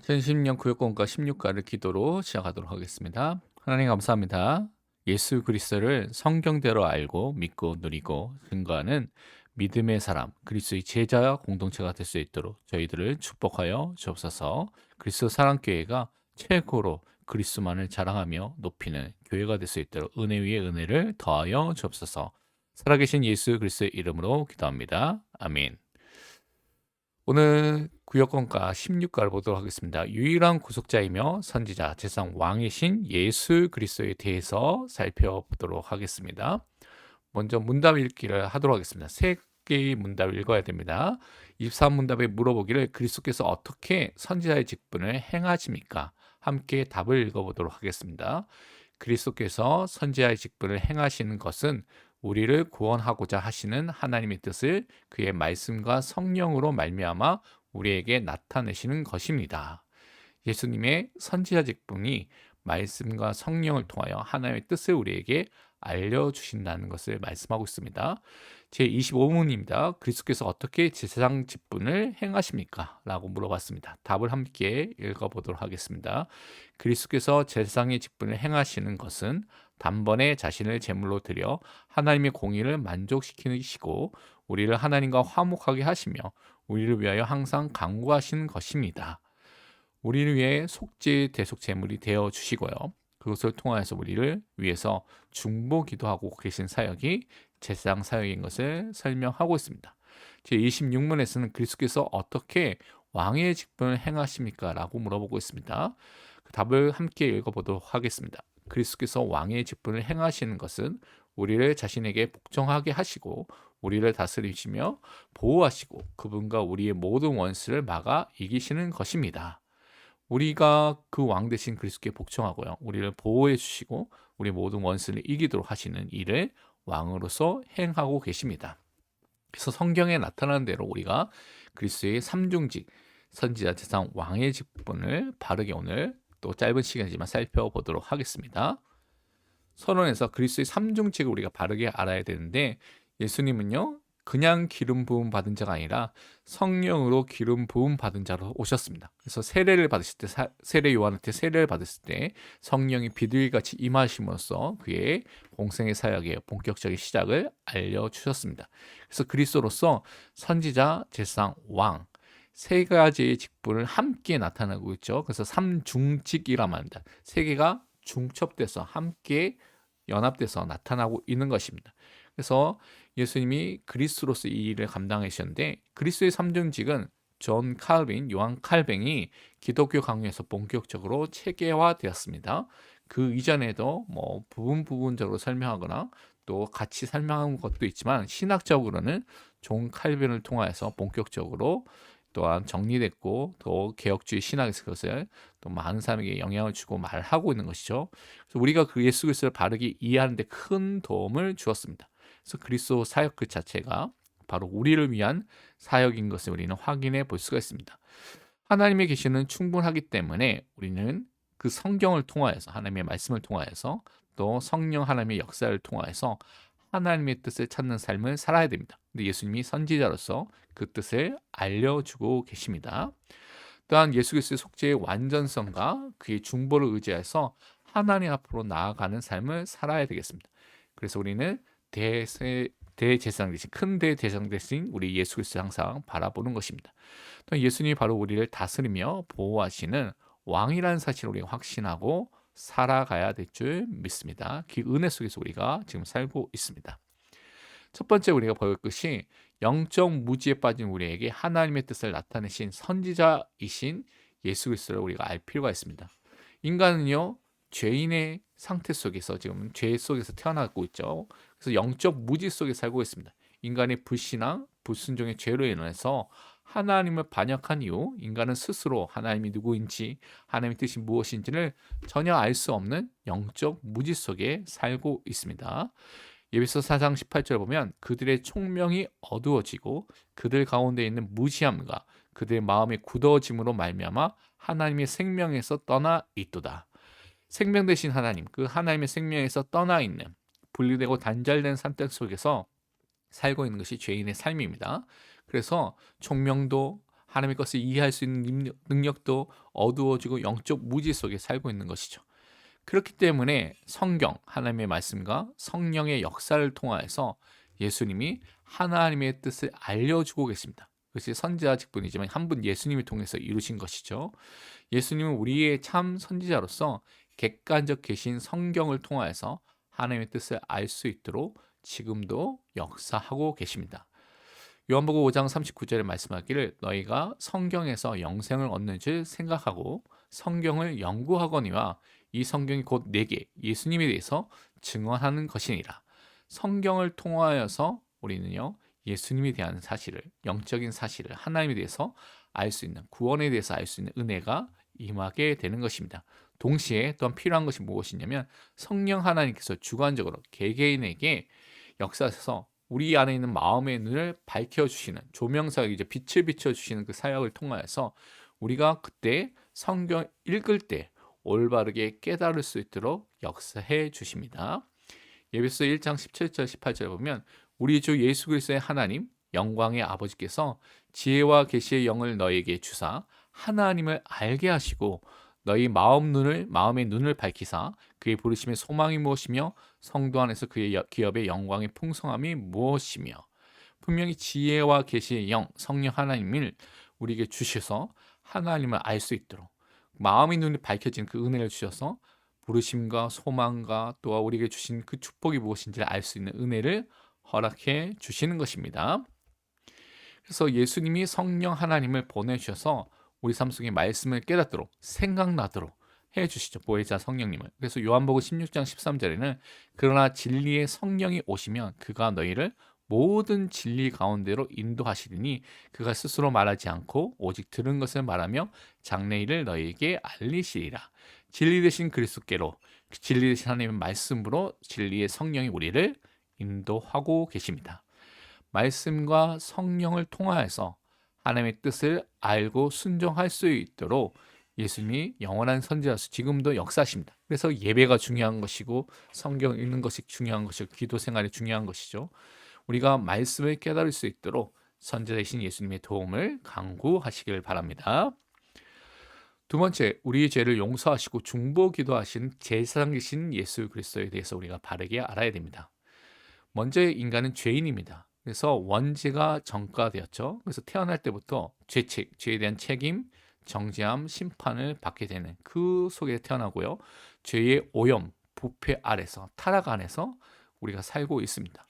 2010년 구역권과 16가를 기도로 시작하도록 하겠습니다. 하나님 감사합니다. 예수 그리스도를 성경대로 알고 믿고 누리고 증거하는 믿음의 사람, 그리스도의 제자 공동체가 될 수 있도록 저희들을 축복하여 주옵소서. 그리스도 사랑교회가 최고로 그리스도만을 자랑하며 높이는 교회가 될 수 있도록 은혜 위에 은혜를 더하여 주옵소서. 살아계신 예수 그리스도의 이름으로 기도합니다. 아멘. 오늘 구역권과 16가를 보도록 하겠습니다. 유일한 구속자이며 선지자, 제사장 왕이신 예수 그리스도에 대해서 살펴보도록 하겠습니다. 먼저 문답 읽기를 하도록 하겠습니다. 세 개의 문답을 읽어야 됩니다. 23문답에 물어보기를 그리스도께서 어떻게 선지자의 직분을 행하십니까? 함께 답을 읽어보도록 하겠습니다. 그리스도께서 선지자의 직분을 행하시는 것은 우리를 구원하고자 하시는 하나님의 뜻을 그의 말씀과 성령으로 말미암아 우리에게 나타내시는 것입니다. 예수님의 선지자 직분이 말씀과 성령을 통하여 하나님의 뜻을 우리에게 알려주신다는 것을 말씀하고 있습니다. 제25문입니다. 그리스도께서 어떻게 제사장 직분을 행하십니까? 라고 물어봤습니다. 답을 함께 읽어보도록 하겠습니다. 그리스도께서 제사장의 직분을 행하시는 것은 단번에 자신을 제물로 드려 하나님의 공의를 만족시키시고 우리를 하나님과 화목하게 하시며 우리를 위하여 항상 간구하시는 것입니다. 우리를 위해 속죄 대속 제물이 되어 주시고요. 그것을 통하여서 우리를 위해서 중보 기도하고 계신 사역이 제사장 사역인 것을 설명하고 있습니다. 제26문에서는 그리스도께서 어떻게 왕의 직분을 행하십니까? 라고 물어보고 있습니다. 그 답을 함께 읽어보도록 하겠습니다. 그리스도께서 왕의 직분을 행하시는 것은 우리를 자신에게 복종하게 하시고 우리를 다스리시며 보호하시고 그분과 우리의 모든 원수를 막아 이기시는 것입니다. 우리가 그 왕 대신 그리스도께 복종하고요. 우리를 보호해 주시고 우리 모든 원수를 이기도록 하시는 일을 왕으로서 행하고 계십니다. 그래서 성경에 나타나는 대로 우리가 그리스도의 삼중직, 선지자, 제사장, 왕의 직분을 바르게 오늘 또 짧은 시간이지만 살펴보도록 하겠습니다. 선언에서 그리스도의 삼중직을 우리가 바르게 알아야 되는데 예수님은요. 그냥 기름 부음 받은 자가 아니라 성령으로 기름 부음 받은 자로 오셨습니다. 그래서 세례를 받으실 때 세례 요한한테 세례를 받았을 때 성령이 비둘기같이 임하심으로써 그의 공생의 사역의 본격적인 시작을 알려주셨습니다. 그래서 그리스도로서 선지자, 제사장, 왕 세 가지의 직분을 함께 나타나고 있죠. 그래서 삼중직이라고 합니다. 세 개가 중첩돼서 함께 연합돼서 나타나고 있는 것입니다. 그래서 예수님이 그리스도로서 이 일을 감당하셨는데 그리스도의 삼중직은 존 칼빈, 요한 칼뱅이 기독교 강요에서 본격적으로 체계화되었습니다. 그 이전에도 부분적으로 설명하거나 또 같이 설명한 것도 있지만 신학적으로는 존 칼빈을 통하여서 본격적으로 또한 정리됐고 또 개혁주의 신학에서 그것을 또 많은 사람에게 영향을 주고 말하고 있는 것이죠. 그래서 우리가 그 예수 그리스도를 바르게 이해하는 데 큰 도움을 주었습니다. 그래서 그리스도 사역 그 자체가 바로 우리를 위한 사역인 것을 우리는 확인해 볼 수가 있습니다. 하나님의 계시는 충분하기 때문에 우리는 그 성경을 통하여서 하나님의 말씀을 통하여서 또 성령 하나님의 역사를 통하여서 하나님의 뜻을 찾는 삶을 살아야 됩니다. 근데 예수님이 선지자로서 그 뜻을 알려주고 계십니다. 또한 예수 그리스도의 속죄의 완전성과 그의 중보를 의지해서 하나님 앞으로 나아가는 삶을 살아야 되겠습니다. 그래서 우리는 대제사장 대신 큰 대제사장 대신 우리 예수 그리스도를 항상 바라보는 것입니다. 또 예수님이 바로 우리를 다스리며 보호하시는 왕이라는 사실을 우리가 확신하고 살아가야 될 줄 믿습니다. 그 은혜 속에서 우리가 지금 살고 있습니다. 첫 번째 우리가 볼 것이 영적 무지에 빠진 우리에게 하나님의 뜻을 나타내신 선지자이신 예수 그리스도를 우리가 알 필요가 있습니다. 인간은요 죄인의 상태 속에서 지금 죄 속에서 태어나고 있죠. 그래서 영적 무지 속에 살고 있습니다. 인간의 불신앙, 불순종의 죄로 인해서 하나님을 반역한 이후 인간은 스스로 하나님이 누구인지 하나님의 뜻이 무엇인지를 전혀 알 수 없는 영적 무지 속에 살고 있습니다. 에베소 4장 18절 보면 그들의 총명이 어두워지고 그들 가운데 있는 무지함과 그들의 마음이 굳어짐으로 말미암아 하나님의 생명에서 떠나 있도다. 생명 되신 하나님, 그 하나님의 생명에서 떠나 있는 분리되고 단절된 상태 속에서 살고 있는 것이 죄인의 삶입니다. 그래서 총명도 하나님의 것을 이해할 수 있는 능력도 어두워지고 영적 무지 속에 살고 있는 것이죠. 그렇기 때문에 성경, 하나님의 말씀과 성령의 역사를 통하여서 예수님이 하나님의 뜻을 알려주고 계십니다. 그것이 선지자 직분이지만 한 분 예수님을 통해서 이루신 것이죠. 예수님은 우리의 참 선지자로서 객관적 계신 성경을 통하여서 하나님의 뜻을 알 수 있도록 지금도 역사하고 계십니다. 요한복음 5장 39절에 말씀하기를 너희가 성경에서 영생을 얻는 줄 생각하고 성경을 연구하거니와 이 성경이 곧 내게 예수님에 대해서 증언하는 것이니라. 성경을 통하여서 우리는요 예수님에 대한 사실을, 영적인 사실을, 하나님에 대해서 알 수 있는, 구원에 대해서 알 수 있는 은혜가 임하게 되는 것입니다. 동시에 또한 필요한 것이 무엇이냐면 성령 하나님께서 주관적으로 개개인에게 역사하셔서 우리 안에 있는 마음의 눈을 밝혀주시는, 조명사, 이제 빛을 비춰주시는 그 사역을 통하여서 우리가 그때 성경 읽을 때 올바르게 깨달을 수 있도록 역사해 주십니다. 예배서 1장 17절 18절 보면 우리 주 예수 그리스도의 하나님 영광의 아버지께서 지혜와 계시의 영을 너에게 주사 하나님을 알게 하시고 너희 마음의 눈을 밝히사 그의 부르심의 소망이 무엇이며 성도 안에서 그의 기업의 영광의 풍성함이 무엇이며, 분명히 지혜와 계시의 영 성령 하나님을 우리에게 주셔서 하나님을 알 수 있도록 마음의 눈이 밝혀진 그 은혜를 주셔서 부르심과 소망과 또한 우리에게 주신 그 축복이 무엇인지를 알 수 있는 은혜를 허락해 주시는 것입니다. 그래서 예수님이 성령 하나님을 보내주셔서 우리 삶 속에 말씀을 깨닫도록 생각나도록 해주시죠. 보혜자 성령님을. 그래서 요한복음 16장 13절에는 그러나 진리의 성령이 오시면 그가 너희를 모든 진리 가운데로 인도하시리니 그가 스스로 말하지 않고 오직 들은 것을 말하며 장래일을 너희에게 알리시리라. 진리 되신 그리스도께로, 진리 되신 하나님의 말씀으로 진리의 성령이 우리를 인도하고 계십니다. 말씀과 성령을 통하여서 하나님의 뜻을 알고 순종할 수 있도록 예수님이 영원한 선지자로서 지금도 역사하십니다. 그래서 예배가 중요한 것이고 성경 읽는 것이 중요한 것이고 기도 생활이 중요한 것이죠. 우리가 말씀을 깨달을 수 있도록 선지자 되신 예수님의 도움을 간구하시길 바랍니다. 두 번째, 우리의 죄를 용서하시고 중보 기도하신 제사장이신 예수 그리스도에 대해서 우리가 바르게 알아야 됩니다. 먼저 인간은 죄인입니다. 그래서 원죄가 전가되었죠. 그래서 태어날 때부터 죄책, 죄에 대한 책임, 정죄함, 심판을 받게 되는 그 속에 태어나고요. 죄의 오염, 부패 아래서, 타락 안에서 우리가 살고 있습니다.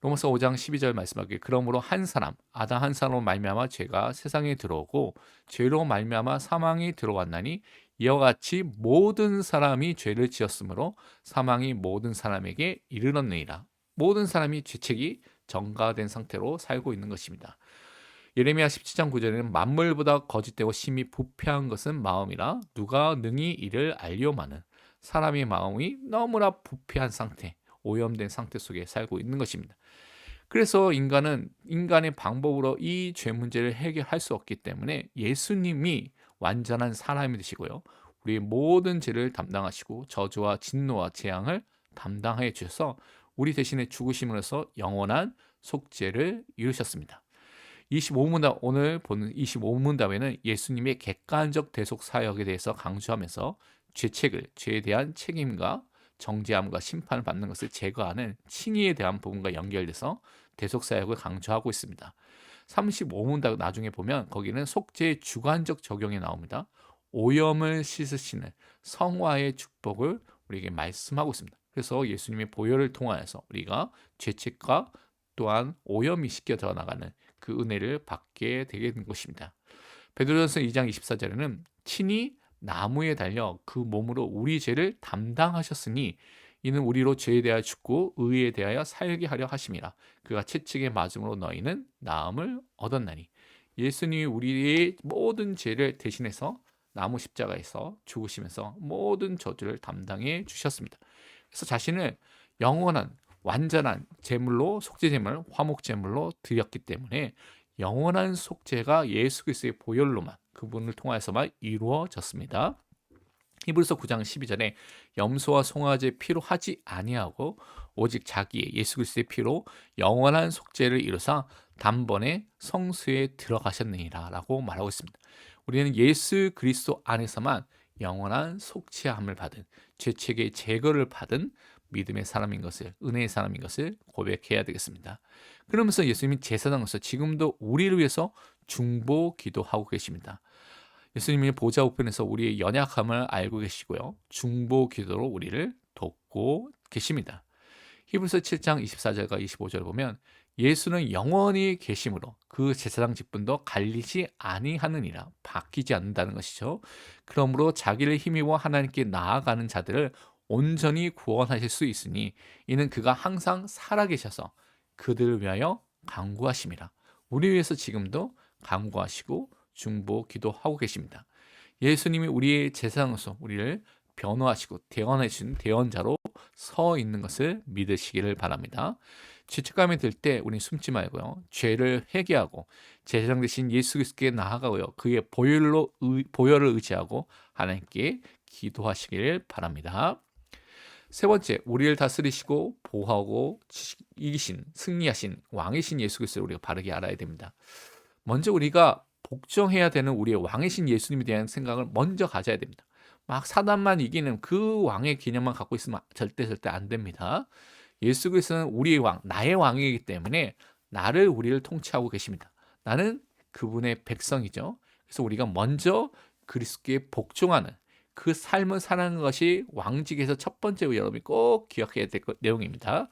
로마서 5장 12절 말씀하기를 그러므로 한 사람, 아담 한 사람으로 말미암아 죄가 세상에 들어오고 죄로 말미암아 사망이 들어왔나니 이와 같이 모든 사람이 죄를 지었으므로 사망이 모든 사람에게 이르렀느니라. 모든 사람이 죄책이 전가된 상태로 살고 있는 것입니다. 예레미야 17장 9절에는 만물보다 거짓되고 심히 부패한 것은 마음이라 누가 능히 이를 알려마는, 사람의 마음이 너무나 부패한 상태, 오염된 상태 속에 살고 있는 것입니다. 그래서 인간은 인간의 방법으로 이 죄 문제를 해결할 수 없기 때문에 예수님이 완전한 사람이 되시고요. 우리의 모든 죄를 담당하시고 저주와 진노와 재앙을 담당해 주셔서 우리 대신에 죽으심으로써 영원한 속죄를 이루셨습니다. 25문답, 오늘 보는 25문답에는 예수님의 객관적 대속 사역에 대해서 강조하면서 죄책을, 죄에 대한 책임과 정죄함과 심판을 받는 것을 제거하는 칭의에 대한 부분과 연결돼서 대속 사역을 강조하고 있습니다. 35문답 나중에 보면 거기는 속죄의 주관적 적용이 나옵니다. 오염을 씻으시는 성화의 축복을 우리에게 말씀하고 있습니다. 그래서 예수님의 보혈을 통하여서 우리가 죄책과 또한 오염이 씻겨져 나가는 그 은혜를 받게 되게 된 것입니다. 베드로전서 2장 24절에는 친히 나무에 달려 그 몸으로 우리 죄를 담당하셨으니 이는 우리로 죄에 대하여 죽고 의에 대하여 살게 하려 하심이라. 그가 채찍에 맞음으로 너희는 나음을 얻었나니. 예수님이 우리의 모든 죄를 대신해서 나무 십자가에서 죽으시면서 모든 저주를 담당해 주셨습니다. 그래서 자신을 영원한 완전한 제물로, 속죄 제물, 화목 제물로 드렸기 때문에 영원한 속죄가 예수 그리스도의 보혈로만, 그분을 통해서만 이루어졌습니다. 히브리서 9장 12절에 염소와 송아지의 피로 하지 아니하고 오직 자기의 예수 그리스도의 피로 영원한 속죄를 이루사 단번에 성수에 들어가셨느니라라고 말하고 있습니다. 우리는 예수 그리스도 안에서만 영원한 속죄함을 받은 죄책의 제거를 받은 믿음의 사람인 것을 은혜의 사람인 것을 고백해야 되겠습니다. 그러면서 예수님이 제사장으로서 지금도 우리를 위해서 중보 기도하고 계십니다. 예수님이 보좌 우편에서 우리의 연약함을 알고 계시고요. 중보 기도로 우리를 돕고 계십니다. 히브리서 7장 24절과 25절을 보면 예수는 영원히 계심으로 그 제사장 직분도 갈리지 아니하느니라, 바뀌지 않는다는 것이죠. 그러므로 자기를 힘입어 하나님께 나아가는 자들을 온전히 구원하실 수 있으니 이는 그가 항상 살아계셔서 그들을 위하여 간구하심이라. 우리 위해서 지금도 간구하시고 중보 기도하고 계십니다. 예수님이 우리의 제사장으로서 우리를 변호하시고 대언해 주신 대언자로 서 있는 것을 믿으시기를 바랍니다. 죄책감이 들 때 우리는 숨지 말고요. 죄를 회개하고 제사장 되신 예수 그리스도께 나아가고요. 그의 보혈을 의지하고 하나님께 기도하시기를 바랍니다. 세 번째, 우리를 다스리시고 보호하고 이기신 승리하신 왕이신 예수 그리스도를 우리가 바르게 알아야 됩니다. 먼저 우리가 복종해야 되는 우리의 왕이신 예수님에 대한 생각을 먼저 가져야 됩니다. 막 사단만 이기는 그 왕의 개념만 갖고 있으면 절대 안 됩니다. 예수 그리스도는 우리의 왕, 나의 왕이기 때문에 우리를 통치하고 계십니다. 나는 그분의 백성이죠. 그래서 우리가 먼저 그리스도께 복종하는 그 삶을 사는 것이 왕직에서 첫 번째 여러분이 꼭 기억해야 될 내용입니다.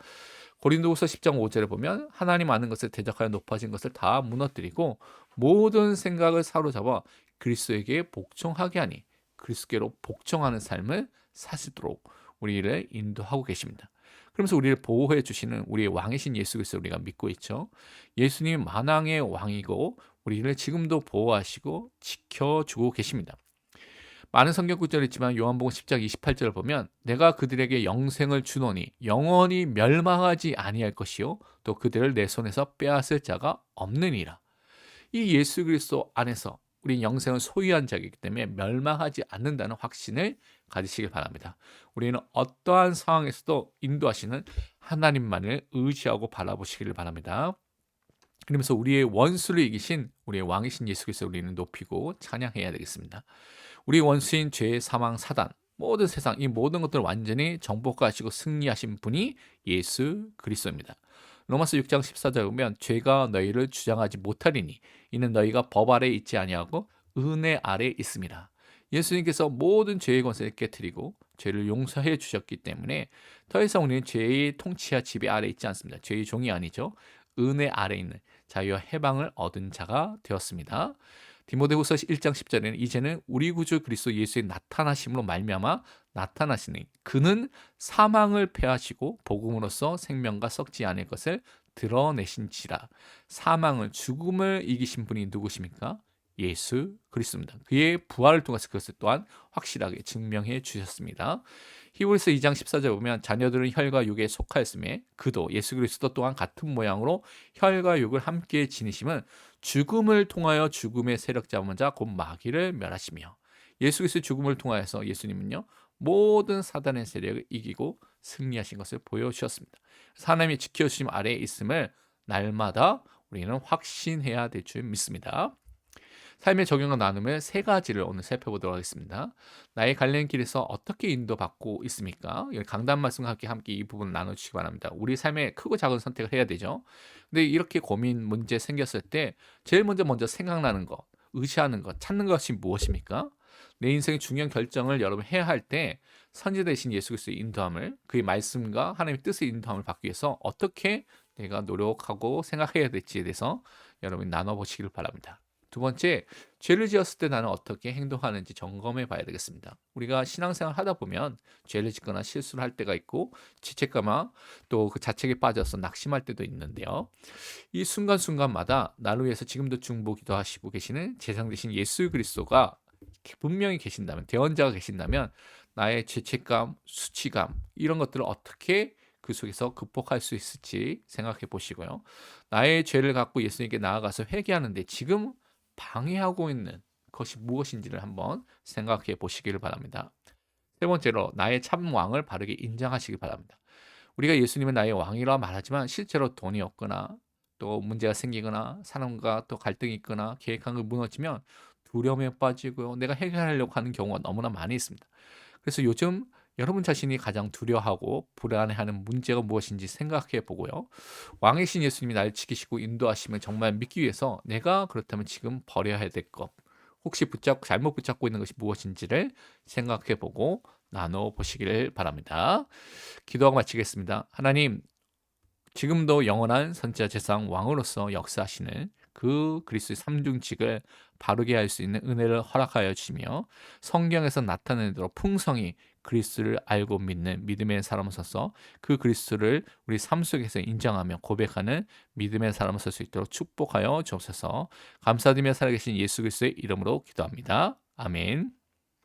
고린도후서 10장 5절에 보면 하나님 아는 것을 대적하여 높아진 것을 다 무너뜨리고 모든 생각을 사로잡아 그리스도에게 복종하게 하니 그리스도께로 복종하는 삶을 사시도록 우리를 인도하고 계십니다. 그러면서 우리를 보호해 주시는 우리의 왕이신 예수 그리스도를 우리가 믿고 있죠. 예수님이 만왕의 왕이고 우리를 지금도 보호하시고 지켜주고 계십니다. 많은 성경 구절이 있지만 요한복음 10장 28절을 보면 내가 그들에게 영생을 주노니 영원히 멸망하지 아니할 것이요 또 그들을 내 손에서 빼앗을 자가 없느니라. 이 예수 그리스도 안에서 우리 영생을 소유한 자이기 때문에 멸망하지 않는다는 확신을 가지시길 바랍니다. 우리는 어떠한 상황에서도 인도하시는 하나님만을 의지하고 바라보시기를 바랍니다. 그러면서 우리의 원수를 이기신 우리의 왕이신 예수 그리스도를 우리는 높이고 찬양해야 되겠습니다. 우리 원수인 죄, 사망, 사단, 모든 세상 이 모든 것들을 완전히 정복하시고 승리하신 분이 예수 그리스도입니다. 로마서 6장 14절에 보면 죄가 너희를 주장하지 못하리니 이는 너희가 법 아래 있지 아니하고 은혜 아래 있습니다. 예수님께서 모든 죄의 권세를 깨뜨리고 죄를 용서해 주셨기 때문에 더 이상 우리는 죄의 통치와 지배 아래 있지 않습니다. 죄의 종이 아니죠. 은혜 아래 있는 자유와 해방을 얻은 자가 되었습니다. 디모데후서 1장 10절에는 이제는 우리 구주 그리스도 예수의 나타나심으로 말미암아 나타나시니 그는 사망을 패하시고 복음으로써 생명과 썩지 않을 것을 드러내신지라. 사망을 죽음을 이기신 분이 누구십니까? 예수 그리스도입니다. 그의 부활을 통해서 그것을 또한 확실하게 증명해 주셨습니다. 히브리서 2장 14절에 보면 자녀들은 혈과 육에 속하였음에 그도 예수 그리스도 또한 같은 모양으로 혈과 육을 함께 지니심은 죽음을 통하여 죽음의 세력 잡은 자 곧 마귀를 멸하시며 예수 그리스도 죽음을 통하여서 예수님은요 모든 사단의 세력을 이기고 승리하신 것을 보여주셨습니다. 하나님의 지켜주심 아래에 있음을 날마다 우리는 확신해야 될 줄 믿습니다. 삶의 적용과 나눔을 세 가지를 오늘 살펴보도록 하겠습니다. 나의 갈래는 길에서 어떻게 인도받고 있습니까? 강단 말씀과 함께 이 부분을 나눠주시기 바랍니다. 우리 삶에 크고 작은 선택을 해야 되죠. 근데 이렇게 고민, 문제 생겼을 때 제일 먼저 생각나는 것, 의지하는 것, 찾는 것이 무엇입니까? 내 인생의 중요한 결정을 여러분 해야 할 때 선지자 되신 예수 그리스도의 인도함을 그의 말씀과 하나님의 뜻의 인도함을 받기 위해서 어떻게 내가 노력하고 생각해야 될지에 대해서 여러분이 나눠보시길 바랍니다. 두 번째, 죄를 지었을 때 나는 어떻게 행동하는지 점검해 봐야 되겠습니다. 우리가 신앙생활 하다 보면 죄를 짓거나 실수를 할 때가 있고 죄책감과 또 그 자책에 빠져서 낙심할 때도 있는데요. 이 순간순간마다 나를 위해서 지금도 중보 기도하시고 계시는 제사장 되신 예수 그리스도가 분명히 계신다면, 대언자가 계신다면 나의 죄책감, 수치감 이런 것들을 어떻게 그 속에서 극복할 수 있을지 생각해 보시고요. 나의 죄를 갖고 예수님께 나아가서 회개하는데 지금 방해하고 있는 것이 무엇인지를 한번 생각해 보시기를 바랍니다. 세 번째로 나의 참 왕을 바르게 인정하시기 바랍니다. 우리가 예수님은 나의 왕이라 말하지만 실제로 돈이 없거나 또 문제가 생기거나 사람과 또 갈등이 있거나 계획한 게 무너지면 두려움에 빠지고요. 내가 해결하려고 하는 경우가 너무나 많이 있습니다. 그래서 요즘 여러분 자신이 가장 두려워하고 불안해하는 문제가 무엇인지 생각해 보고요. 왕의 신 예수님이 나를 지키시고 인도하심을 정말 믿기 위해서 내가 그렇다면 지금 버려야 될 것, 혹시 잘못 붙잡고 있는 것이 무엇인지를 생각해 보고 나눠 보시기를 바랍니다. 기도하고 마치겠습니다. 하나님, 지금도 영원한 선지자 제사장 왕으로서 역사하시는 그 그리스도의 삼중직을 바르게 할 수 있는 은혜를 허락하여 주시며 성경에서 나타내는 대로 풍성히 그리스도를 알고 믿는 믿음의 사람으로서 그 그리스도를 우리 삶 속에서 인정하며 고백하는 믿음의 사람으로 설 수 있도록 축복하여 주옵소서. 감사드리며 살아계신 예수 그리스도의 이름으로 기도합니다. 아멘.